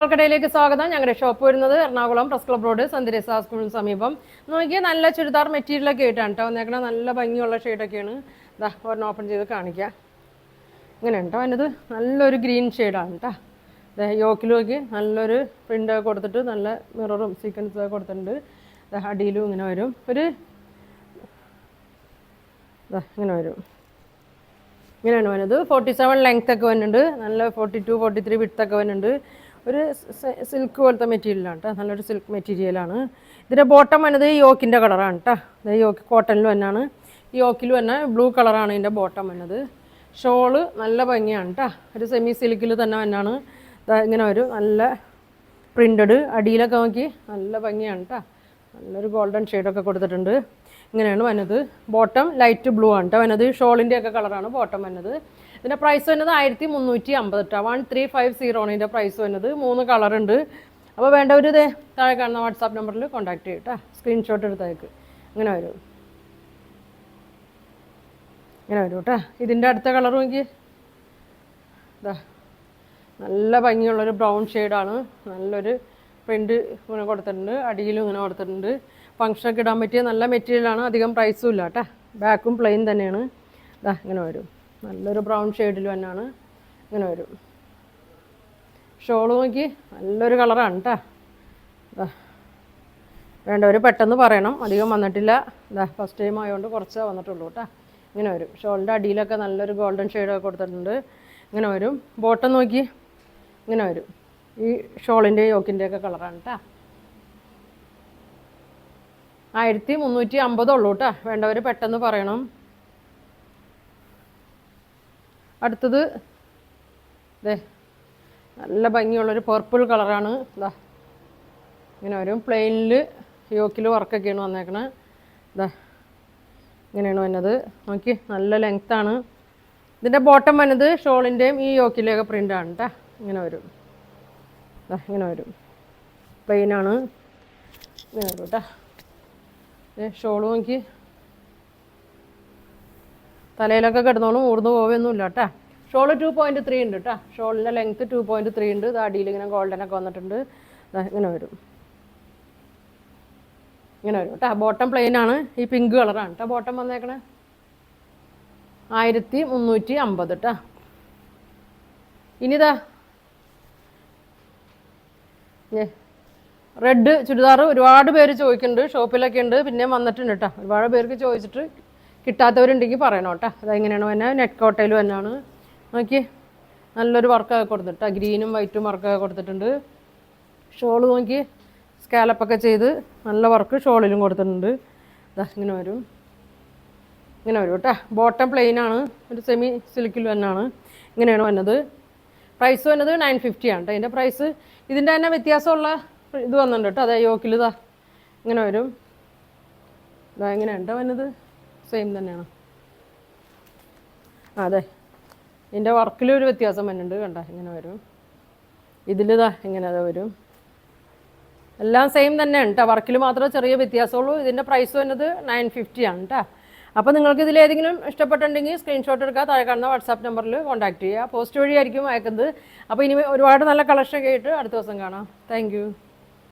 നമ്മൾക്കിടയിലേക്ക് സ്വാഗതം. ഞങ്ങളുടെ ഷോപ്പ് വരുന്നത് Ernakulam press club road saint സ്കൂളിന് സമീപം. നോക്കിയാൽ നല്ല ചുരിദാർ മെറ്റീരിയലൊക്കെ ആയിട്ടാണ് കേട്ടോ വന്നേക്കണ. നല്ല ഭംഗിയുള്ള ഷെയ്ഡൊക്കെയാണ്. ഇതാ ഒരെണ്ണം ഓപ്പൺ ചെയ്ത് കാണിക്കാം. ഇങ്ങനെ കേട്ടോ അതിനത് നല്ലൊരു ഗ്രീൻ ഷെയ്ഡാണ് കേട്ടോ. യോക്കിലുമൊക്കെ നല്ലൊരു പ്രിൻ്റ് കൊടുത്തിട്ട് നല്ല മിററും സീക്വൻസ് കൊടുത്തിട്ടുണ്ട്. അടിയിലും ഇങ്ങനെ വരും. ഇങ്ങനെ വരും. ഇങ്ങനെയാണ് വരുന്നത്. 47 ലെങ്ത് ഒക്കെ വരുന്നുണ്ട്. നല്ല 42, 43 വിഡ്ത്തൊക്കെ വരുന്നുണ്ട്. ഒരു സിൽക്ക് പോലത്തെ മെറ്റീരിയലാണ് കേട്ടോ. നല്ലൊരു സിൽക്ക് മെറ്റീരിയലാണ്. ഇതിൻ്റെ ബോട്ടം വന്നത് യോക്കിൻ്റെ കളറാണ് കേട്ടോ. യോക്ക് കോട്ടണിൽ തന്നെയാണ്. യോക്കിൽ തന്നെ ബ്ലൂ കളറാണ് ഇതിൻ്റെ ബോട്ടം വന്നത്. ഷോള് നല്ല ഭംഗിയാണ് കേട്ടോ. ഒരു സെമി സിൽക്കിൽ തന്നെ തന്നെയാണ്. ഇങ്ങനെ ഒരു നല്ല പ്രിൻ്റഡ് അടിയിലൊക്കെ നോക്കി നല്ല ഭംഗിയാണ് കേട്ടോ. നല്ലൊരു ഗോൾഡൻ ഷെയ്ഡൊക്കെ കൊടുത്തിട്ടുണ്ട്. ഇങ്ങനെയാണ് വന്നത്. ബോട്ടം ലൈറ്റ് ബ്ലൂ ആണ് കേട്ടോ വന്നത്. ഷോളിൻ്റെ ഒക്കെ കളറാണ് ബോട്ടം വന്നത്. ഇതിൻ്റെ പ്രൈസ് വന്നത് 1350 കേട്ടോ. 1350 ആണ് ഇതിൻ്റെ പ്രൈസ് വന്നത്. 3 കളറുണ്ട്. അപ്പോൾ വേണ്ടവർ ഇതേ താഴെ കാണുന്ന വാട്സാപ്പ് നമ്പറിൽ കോൺടാക്ട് ചെയ്യും കേട്ടോ. സ്ക്രീൻഷോട്ട് എടുത്തേക്ക്. ഇങ്ങനെ വരും. ഇങ്ങനെ വരും കേട്ടോ. ഇതിൻ്റെ അടുത്ത കളർ നോക്കി. ഇതാ നല്ല ഭംഗിയുള്ളൊരു ബ്രൗൺ ഷെയ്ഡാണ്. നല്ലൊരു പ്രിൻ്റ് ഇങ്ങനെ കൊടുത്തിട്ടുണ്ട്. അടിയിലും ഇങ്ങനെ കൊടുത്തിട്ടുണ്ട്. ഫങ്ഷനൊക്കെ ഇടാൻ പറ്റിയ നല്ല മെറ്റീരിയലാണ്. അധികം പ്രൈസും ഇല്ല കേട്ടോ. ബാക്കും പ്ലെയിൻ തന്നെയാണ്. ഇതാ ഇങ്ങനെ വരും. നല്ലൊരു ബ്രൗൺ ഷെയ്ഡിൽ തന്നെയാണ്. ഇങ്ങനെ വരും. ഷോള് നോക്കി നല്ലൊരു കളറാണ് കേട്ടോ. ഇതാ വേണ്ടവർ പെട്ടെന്ന് പറയണം. അധികം വന്നിട്ടില്ല. ഇതാ ഫസ്റ്റ് ടൈം ആയതുകൊണ്ട് കുറച്ചേ വന്നിട്ടുള്ളൂ കേട്ടോ. ഇങ്ങനെ വരും. ഷോളിൻ്റെ അടിയിലൊക്കെ നല്ലൊരു ഗോൾഡൻ ഷെയ്ഡൊക്കെ കൊടുത്തിട്ടുണ്ട്. ഇങ്ങനെ വരും. ബോട്ടം നോക്കി ഇങ്ങനെ വരും. ഈ ഷോളിൻ്റെ യോക്കിൻ്റെയൊക്കെ കളറാണ് കേട്ടോ. 1350 ഉള്ളൂ കേട്ടോ. വേണ്ടവർ പെട്ടെന്ന് പറയണം. അടുത്തത് ഇതേ നല്ല ഭംഗിയുള്ളൊരു പർപ്പിൾ കളറാണ്. ഇതാ ഇങ്ങനെ വരും. പ്ലെയിനിൽ യോക്കിൽ വർക്കൊക്കെയാണ് വന്നേക്കണത്. ഇതാ ഇങ്ങനെയാണ് വന്നത്. നോക്കി നല്ല ലെങ്ത്താണ്. ഇതിൻ്റെ ബോട്ടം വന്നത് ഷോളിൻ്റെയും ഈ യോക്കിലെയൊക്കെ പ്രിൻ്റാണ് കേട്ടോ. ഇങ്ങനെ വരും. ഇങ്ങനെ വരും. പ്ലെയിനാണ്. ഇങ്ങനെ വരും കേട്ടോ. ഷോള് നോക്കി തലയിലൊക്കെ കിടന്നോളും. ഊർന്ന് പോവുകയൊന്നുമില്ല കേട്ടോ. ഷോള് 2.3 ഉണ്ട് കേട്ടോ. ഷോളിൻ്റെ ലെങ്ത്ത് 2.3 ഉണ്ട്. ഇത് അടിയിൽ ഇങ്ങനെ ഗോൾഡനൊക്കെ വന്നിട്ടുണ്ട്. ഇങ്ങനെ വരും. ഇങ്ങനെ വരും കേട്ടോ. ബോട്ടം പ്ലെയിനാണ്. ഈ പിങ്ക് കളറാണ് കേട്ടോ ബോട്ടം വന്നേക്കണേ. 1350 കേട്ടോ. ഇനിതാ റെഡ് ചുരിദാർ ഒരുപാട് പേര് ചോദിക്കുന്നുണ്ട്. ഷോപ്പിലൊക്കെ ഉണ്ട്. പിന്നെ വന്നിട്ടുണ്ട് കേട്ടോ. ഒരുപാട് പേർക്ക് ചോദിച്ചിട്ട് കിട്ടാത്തവരുണ്ടെങ്കിൽ പറയണം കേട്ടോ. അതെങ്ങനെയാണ് തന്നെ നെറ്റ് കോട്ടയിൽ തന്നെയാണ്. നോക്കി നല്ലൊരു വർക്കൊക്കെ കൊടുത്തിട്ട് ഗ്രീനും വൈറ്റും വർക്കൊക്കെ കൊടുത്തിട്ടുണ്ട്. ഷോള് നോക്കി സ്കാലപ്പൊക്കെ ചെയ്ത് നല്ല വർക്ക് ഷോളിലും കൊടുത്തിട്ടുണ്ട്. ഇങ്ങനെ വരും. ഇങ്ങനെ വരും കേട്ടോ. ബോട്ടം പ്ലെയിനാണ്. ഒരു സെമി സിൽക്കിൽ തന്നെയാണ്. ഇങ്ങനെയാണ് വന്നത്. പ്രൈസ് വന്നത് 950 ആണ് കേട്ടോ. ഇതിൻ്റെ പ്രൈസ് ഇതിൻ്റെ തന്നെ വ്യത്യാസമുള്ള ഇത് വന്നിട്ടുണ്ട് കേട്ടോ. അതെ യോക്കിൽ ഇതാ ഇങ്ങനെ വരും. ഇങ്ങനെയുണ്ടോ വന്നത്. സെയിം തന്നെയാണ്. അതെ ഇതിൻ്റെ വർക്കിലൊരു വ്യത്യാസം വരുന്നുണ്ട്. കണ്ട ഇങ്ങനെ വരും. ഇതിലിതാ ഇങ്ങനെ അതെ വരും. എല്ലാം സെയിം തന്നെയാണ് കേട്ടോ. വർക്കിൽ മാത്രമേ ചെറിയ വ്യത്യാസമുള്ളൂ. ഇതിൻ്റെ പ്രൈസ് വന്നത് 950 ആണ് കേട്ടോ. അപ്പോൾ നിങ്ങൾക്ക് ഇതിലേതെങ്കിലും ഇഷ്ടപ്പെട്ടിട്ടുണ്ടെങ്കിൽ സ്ക്രീൻഷോട്ട് എടുക്കുക. താഴെ കാണുന്ന വാട്സാപ്പ് നമ്പറിൽ കോൺടാക്ട് ചെയ്യുക. പോസ്റ്റ് വഴിയായിരിക്കും അയക്കുന്നത്. അപ്പോൾ ഇനി ഒരുപാട് നല്ല കളക്ഷനൊക്കെ ആയിട്ട് അടുത്ത ദിവസം കാണാം. താങ്ക്